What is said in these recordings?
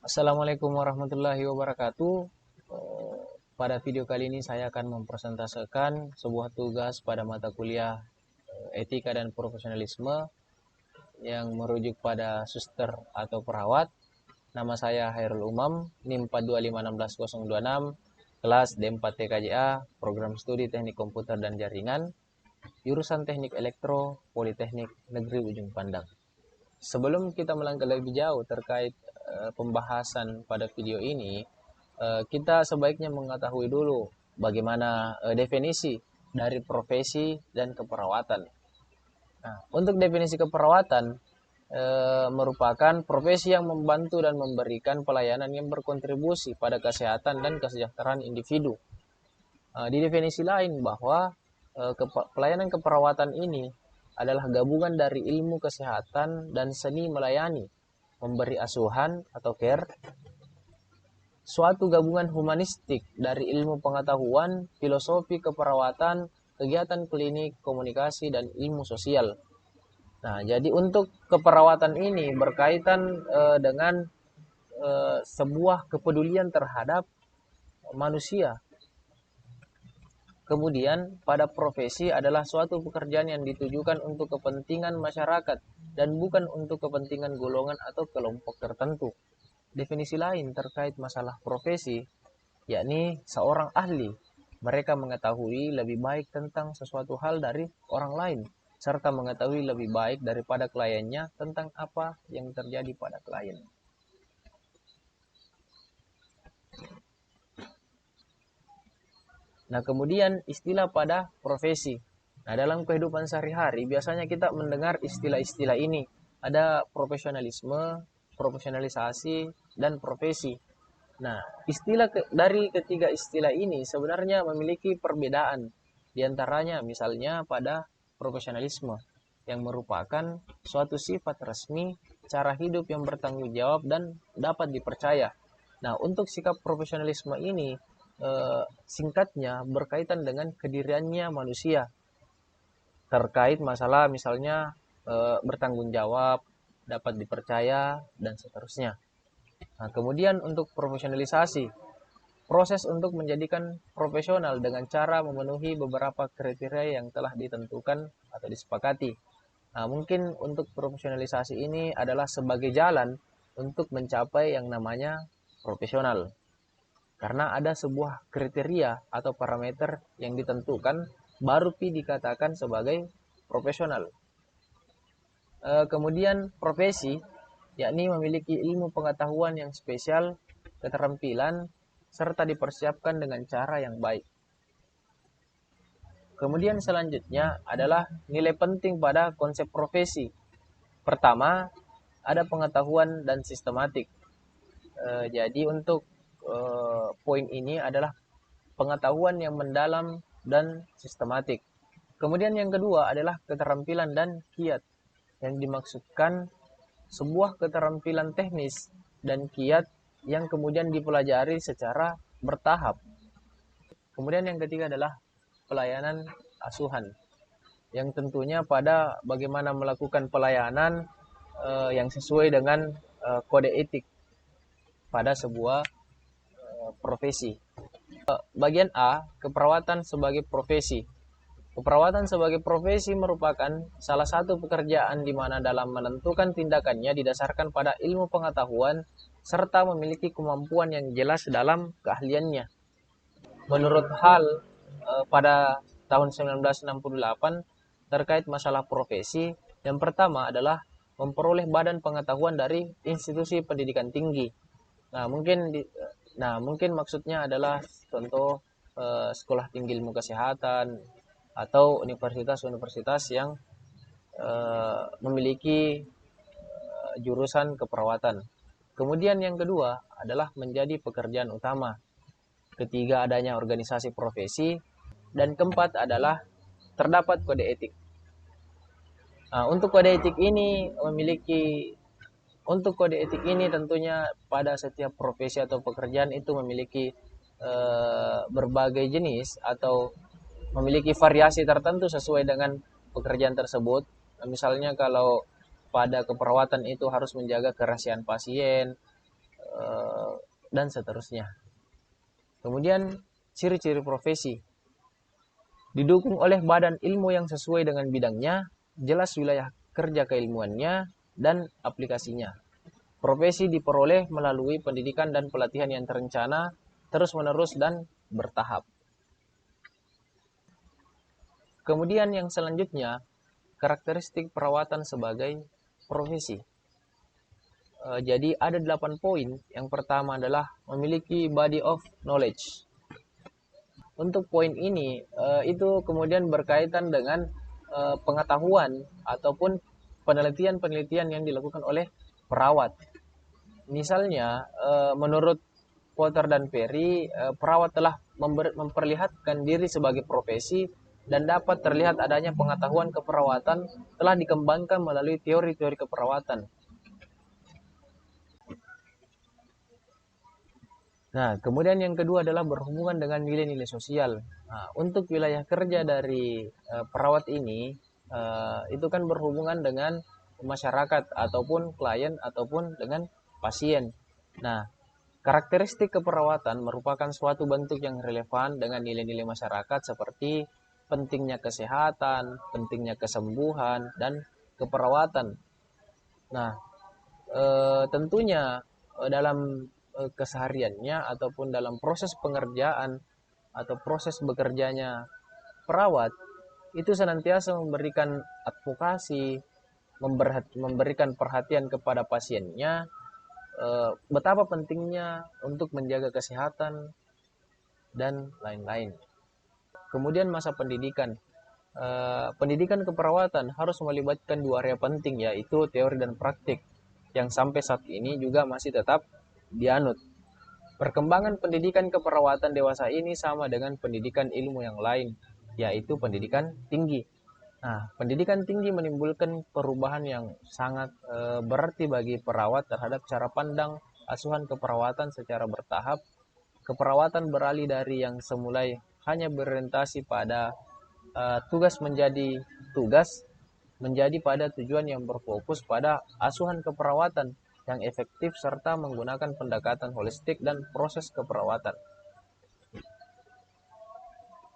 Assalamualaikum warahmatullahi wabarakatuh. Eh, Pada video kali ini saya akan mempresentasikan sebuah tugas pada mata kuliah Etika dan Profesionalisme yang merujuk pada suster atau perawat. Nama saya Hairul Umam, NIM 425161026, kelas D4 TKJA, Program Studi Teknik Komputer dan Jaringan, jurusan Teknik Elektro, Politeknik Negeri Ujung Pandang. Sebelum kita melangkah lebih jauh terkait pembahasan pada video ini, kita sebaiknya mengetahui dulu bagaimana definisi dari profesi dan keperawatan. Nah, untuk definisi keperawatan merupakan profesi yang membantu dan memberikan pelayanan yang berkontribusi pada kesehatan dan kesejahteraan individu. Di definisi lain bahwa pelayanan keperawatan ini adalah gabungan dari ilmu kesehatan dan seni melayani, memberi asuhan atau care, suatu gabungan humanistik dari ilmu pengetahuan, filosofi keperawatan, kegiatan klinik, komunikasi, dan ilmu sosial. Nah, jadi untuk keperawatan ini berkaitan dengan sebuah kepedulian terhadap manusia. Kemudian, pada profesi adalah suatu pekerjaan yang ditujukan untuk kepentingan masyarakat dan bukan untuk kepentingan golongan atau kelompok tertentu. Definisi lain terkait masalah profesi, yakni seorang ahli. Mereka mengetahui lebih baik tentang sesuatu hal dari orang lain, serta mengetahui lebih baik daripada kliennya tentang apa yang terjadi pada klien. Nah, kemudian istilah pada profesi. Nah, dalam kehidupan sehari-hari biasanya kita mendengar istilah-istilah ini. Ada profesionalisme, profesionalisasi, dan profesi. Nah, dari ketiga istilah ini sebenarnya memiliki perbedaan. Di antaranya misalnya pada profesionalisme yang merupakan suatu sifat resmi, cara hidup yang bertanggung jawab dan dapat dipercaya. Nah, untuk sikap profesionalisme ini singkatnya berkaitan dengan kediriannya manusia terkait masalah misalnya bertanggung jawab, dapat dipercaya, dan seterusnya. Nah, kemudian untuk profesionalisasi, proses untuk menjadikan profesional dengan cara memenuhi beberapa kriteria yang telah ditentukan atau disepakati. Nah, mungkin untuk profesionalisasi ini adalah sebagai jalan untuk mencapai yang namanya profesional. Karena ada sebuah kriteria atau parameter yang ditentukan, baru dikatakan sebagai profesional. Kemudian profesi, yakni memiliki ilmu pengetahuan yang spesial, keterampilan, serta dipersiapkan dengan cara yang baik. Kemudian selanjutnya adalah nilai penting pada konsep profesi. Pertama, ada pengetahuan dan sistematik. Jadi untuk poin ini adalah pengetahuan yang mendalam dan sistematik. Kemudian yang kedua adalah keterampilan dan kiat. Yang dimaksudkan sebuah keterampilan teknis dan kiat yang kemudian dipelajari secara bertahap. Kemudian yang ketiga adalah pelayanan asuhan, yang tentunya pada bagaimana melakukan pelayanan yang sesuai dengan kode etik pada sebuah profesi. Bagian A, keperawatan sebagai profesi. Keperawatan sebagai profesi merupakan salah satu pekerjaan di mana dalam menentukan tindakannya didasarkan pada ilmu pengetahuan serta memiliki kemampuan yang jelas dalam keahliannya. Menurut Hall pada tahun 1968 terkait masalah profesi, yang pertama adalah memperoleh badan pengetahuan dari institusi pendidikan tinggi. Mungkin maksudnya adalah contoh sekolah tinggi ilmu kesehatan atau universitas-universitas yang memiliki jurusan keperawatan. Kemudian yang kedua adalah menjadi pekerjaan utama. Ketiga, adanya organisasi profesi. Dan keempat adalah terdapat kode etik. Nah, untuk kode etik ini tentunya pada setiap profesi atau pekerjaan itu memiliki berbagai jenis atau memiliki variasi tertentu sesuai dengan pekerjaan tersebut. Misalnya kalau pada keperawatan itu harus menjaga kerahasiaan pasien, dan seterusnya. Kemudian ciri-ciri profesi didukung oleh badan ilmu yang sesuai dengan bidangnya, jelas wilayah kerja keilmuannya, dan aplikasinya. Profesi diperoleh melalui pendidikan dan pelatihan yang terencana, terus-menerus, dan bertahap. Kemudian yang selanjutnya, karakteristik perawatan sebagai profesi. Jadi ada 8 poin. Yang pertama adalah memiliki body of knowledge. Untuk poin ini itu kemudian berkaitan dengan pengetahuan ataupun penelitian-penelitian yang dilakukan oleh perawat. Misalnya menurut Potter dan Perry, perawat telah memperlihatkan diri sebagai profesi dan dapat terlihat adanya pengetahuan keperawatan telah dikembangkan melalui teori-teori keperawatan. Nah, kemudian yang kedua adalah berhubungan dengan nilai-nilai sosial. Nah, untuk wilayah kerja dari perawat ini, itu kan berhubungan dengan masyarakat ataupun klien ataupun dengan pasien. Nah, karakteristik keperawatan merupakan suatu bentuk yang relevan dengan nilai-nilai masyarakat seperti pentingnya kesehatan, pentingnya kesembuhan, dan keperawatan. Nah, tentunya dalam kesehariannya ataupun dalam proses pengerjaan atau proses bekerjanya perawat itu senantiasa memberikan advokasi, memberikan perhatian kepada pasiennya, betapa pentingnya untuk menjaga kesehatan dan lain-lain. Kemudian masa pendidikan. Pendidikan keperawatan harus melibatkan 2 area penting, yaitu teori dan praktik, yang sampai saat ini juga masih tetap dianut. Perkembangan pendidikan keperawatan dewasa ini sama dengan pendidikan ilmu yang lain, yaitu pendidikan tinggi. Nah, pendidikan tinggi menimbulkan perubahan yang sangat berarti bagi perawat terhadap cara pandang asuhan keperawatan secara bertahap. Keperawatan beralih dari yang semulai hanya berorientasi pada tugas menjadi tugas, menjadi pada tujuan yang berfokus pada asuhan keperawatan yang efektif serta menggunakan pendekatan holistik dan proses keperawatan.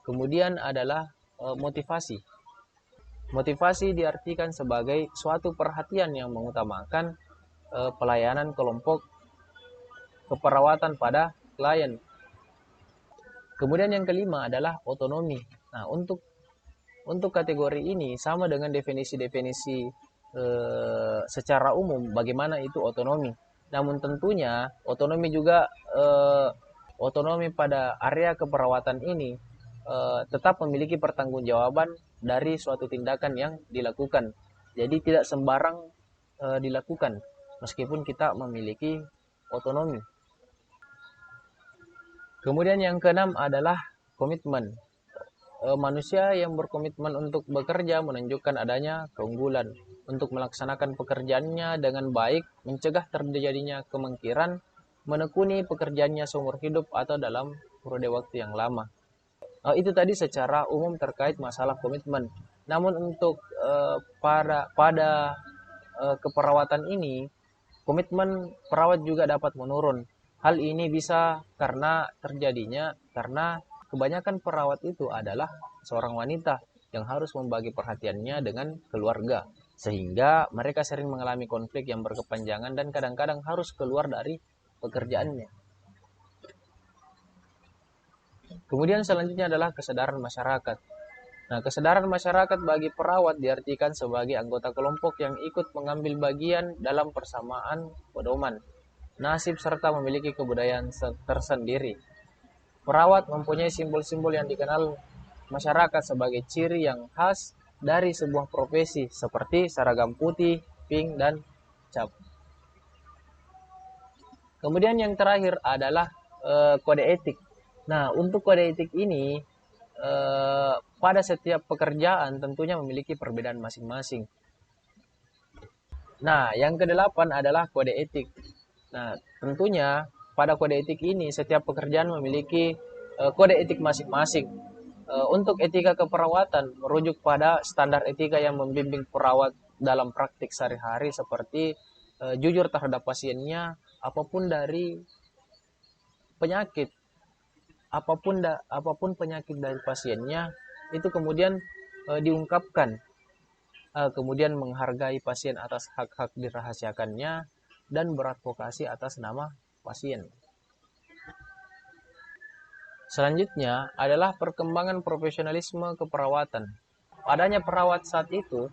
Kemudian adalah motivasi. Motivasi diartikan sebagai suatu perhatian yang mengutamakan pelayanan kelompok keperawatan pada klien. Kemudian yang kelima adalah otonomi. Nah, untuk kategori ini sama dengan definisi-definisi secara umum bagaimana itu otonomi. Namun tentunya otonomi juga otonomi pada area keperawatan ini tetap memiliki pertanggungjawaban dari suatu tindakan yang dilakukan. Jadi tidak sembarang dilakukan meskipun kita memiliki otonomi. Kemudian yang keenam adalah komitmen. Manusia yang berkomitmen untuk bekerja menunjukkan adanya keunggulan untuk melaksanakan pekerjaannya dengan baik, mencegah terjadinya kemungkiran menekuni pekerjaannya seumur hidup atau dalam periode waktu yang lama. Itu tadi secara umum terkait masalah komitmen. Namun untuk pada keperawatan ini, komitmen perawat juga dapat menurun. Hal ini bisa karena kebanyakan perawat itu adalah seorang wanita yang harus membagi perhatiannya dengan keluarga, sehingga mereka sering mengalami konflik yang berkepanjangan dan kadang-kadang harus keluar dari pekerjaannya. Kemudian selanjutnya adalah kesadaran masyarakat. Nah, kesadaran masyarakat bagi perawat diartikan sebagai anggota kelompok yang ikut mengambil bagian dalam persamaan pedoman, nasib serta memiliki kebudayaan tersendiri. Perawat mempunyai simbol-simbol yang dikenal masyarakat sebagai ciri yang khas dari sebuah profesi seperti seragam putih, pink, dan cap. Kemudian yang terakhir adalah kode etik. Nah, untuk kode etik ini pada setiap pekerjaan tentunya memiliki perbedaan masing-masing. Nah, yang kedelapan adalah kode etik. Nah, tentunya pada kode etik ini setiap pekerjaan memiliki kode etik masing-masing. Untuk etika keperawatan merujuk pada standar etika yang membimbing perawat dalam praktik sehari-hari seperti jujur terhadap pasiennya, apapun dari penyakit, apapun penyakit dari pasiennya itu kemudian diungkapkan, kemudian menghargai pasien atas hak-hak dirahasiakannya dan beradvokasi atas nama pasien. Selanjutnya adalah perkembangan profesionalisme keperawatan. Adanya perawat saat itu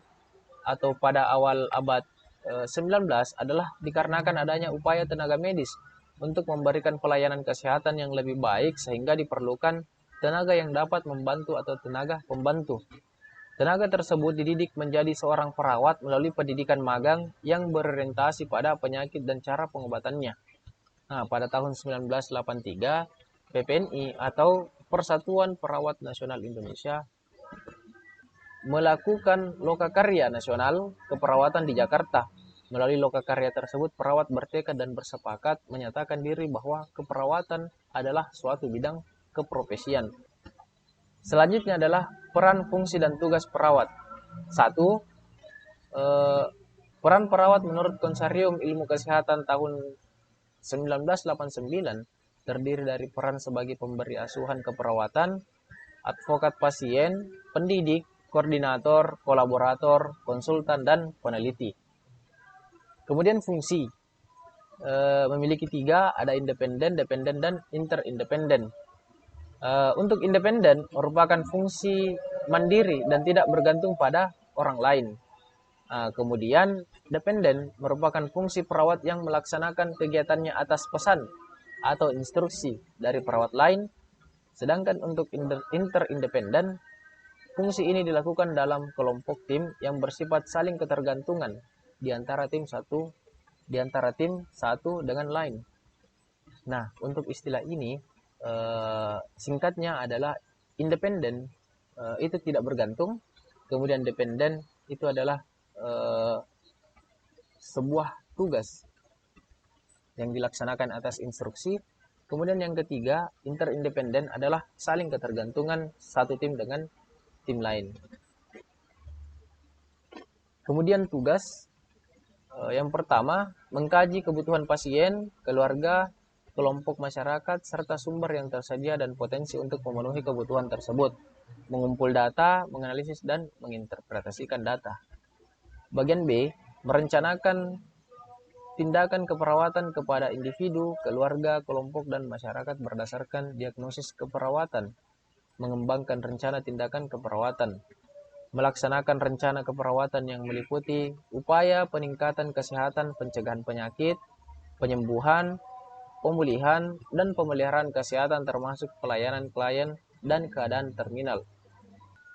atau pada awal abad 19 adalah dikarenakan adanya upaya tenaga medis untuk memberikan pelayanan kesehatan yang lebih baik sehingga diperlukan tenaga yang dapat membantu atau tenaga pembantu. Tenaga tersebut dididik menjadi seorang perawat melalui pendidikan magang yang berorientasi pada penyakit dan cara pengobatannya. Nah, pada tahun 1983, PPNI atau Persatuan Perawat Nasional Indonesia melakukan lokakarya nasional keperawatan di Jakarta. Melalui lokakarya tersebut, perawat bertekad dan bersepakat menyatakan diri bahwa keperawatan adalah suatu bidang keprofesian. Selanjutnya adalah peran, fungsi, dan tugas perawat. 1. Peran perawat menurut Konsarium Ilmu Kesehatan tahun 1989 terdiri dari peran sebagai pemberi asuhan keperawatan, advokat pasien, pendidik, koordinator, kolaborator, konsultan, dan peneliti. Kemudian fungsi memiliki 3, ada independen, dependen, dan interindependen. Untuk independen merupakan fungsi mandiri dan tidak bergantung pada orang lain. Kemudian dependen merupakan fungsi perawat yang melaksanakan kegiatannya atas pesan atau instruksi dari perawat lain. Sedangkan untuk interindependen, fungsi ini dilakukan dalam kelompok tim yang bersifat saling ketergantungan di antara tim satu dengan lain. Nah, untuk istilah ini singkatnya adalah independen itu tidak bergantung, kemudian dependen itu adalah sebuah tugas yang dilaksanakan atas instruksi. Kemudian yang ketiga, interindependen adalah saling ketergantungan satu tim dengan tim lain. Kemudian tugas yang pertama, mengkaji kebutuhan pasien, keluarga, kelompok masyarakat, serta sumber yang tersedia dan potensi untuk memenuhi kebutuhan tersebut. Mengumpul data, menganalisis, dan menginterpretasikan data. Bagian B, merencanakan tindakan keperawatan kepada individu, keluarga, kelompok, dan masyarakat berdasarkan diagnosis keperawatan. Mengembangkan rencana tindakan keperawatan. Melaksanakan rencana keperawatan yang meliputi upaya peningkatan kesehatan, pencegahan penyakit, penyembuhan, pemulihan, dan pemeliharaan kesehatan termasuk pelayanan klien dan keadaan terminal.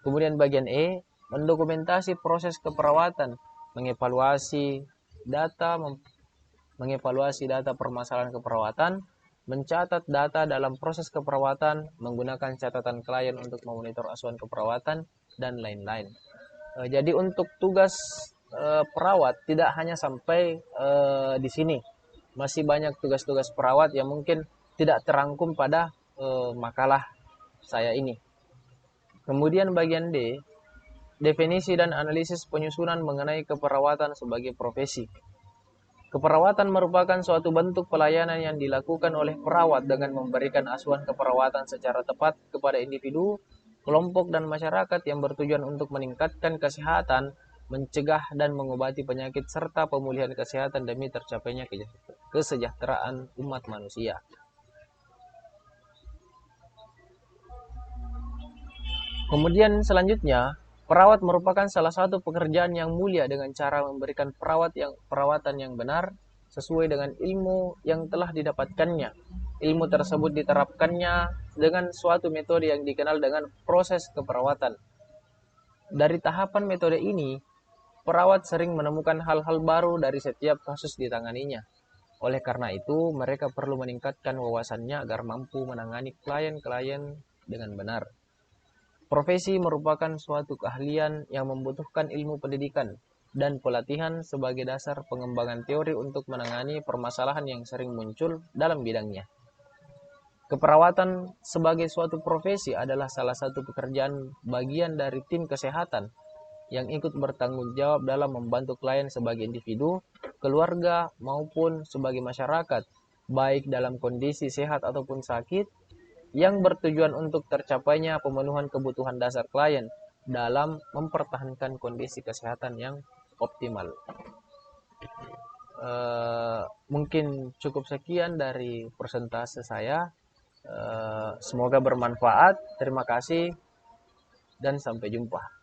Kemudian bagian E, mendokumentasi proses keperawatan, mengevaluasi data permasalahan keperawatan, mencatat data dalam proses keperawatan, menggunakan catatan klien untuk memonitor asuhan keperawatan, dan lain-lain. Jadi untuk tugas perawat tidak hanya sampai di sini. Masih banyak tugas-tugas perawat yang mungkin tidak terangkum pada makalah saya ini. Kemudian bagian D, definisi dan analisis penyusunan mengenai keperawatan sebagai profesi. Keperawatan merupakan suatu bentuk pelayanan yang dilakukan oleh perawat dengan memberikan asuhan keperawatan secara tepat kepada individu, kelompok, dan masyarakat yang bertujuan untuk meningkatkan kesehatan, mencegah dan mengobati penyakit, serta pemulihan kesehatan demi tercapainya kesejahteraan umat manusia. Kemudian selanjutnya, perawat merupakan salah satu pekerjaan yang mulia dengan cara memberikan perawatan yang benar sesuai dengan ilmu yang telah didapatkannya. Ilmu tersebut diterapkannya dengan suatu metode yang dikenal dengan proses keperawatan. Dari tahapan metode ini, perawat sering menemukan hal-hal baru dari setiap kasus ditanganinya. Oleh karena itu, mereka perlu meningkatkan wawasannya agar mampu menangani klien-klien dengan benar. Profesi merupakan suatu keahlian yang membutuhkan ilmu pendidikan dan pelatihan sebagai dasar pengembangan teori untuk menangani permasalahan yang sering muncul dalam bidangnya. Keperawatan sebagai suatu profesi adalah salah satu pekerjaan bagian dari tim kesehatan yang ikut bertanggung jawab dalam membantu klien sebagai individu, keluarga maupun sebagai masyarakat, baik dalam kondisi sehat ataupun sakit, yang bertujuan untuk tercapainya pemenuhan kebutuhan dasar klien dalam mempertahankan kondisi kesehatan yang optimal. Mungkin cukup sekian dari persentase saya. Semoga bermanfaat. Terima kasih dan sampai jumpa.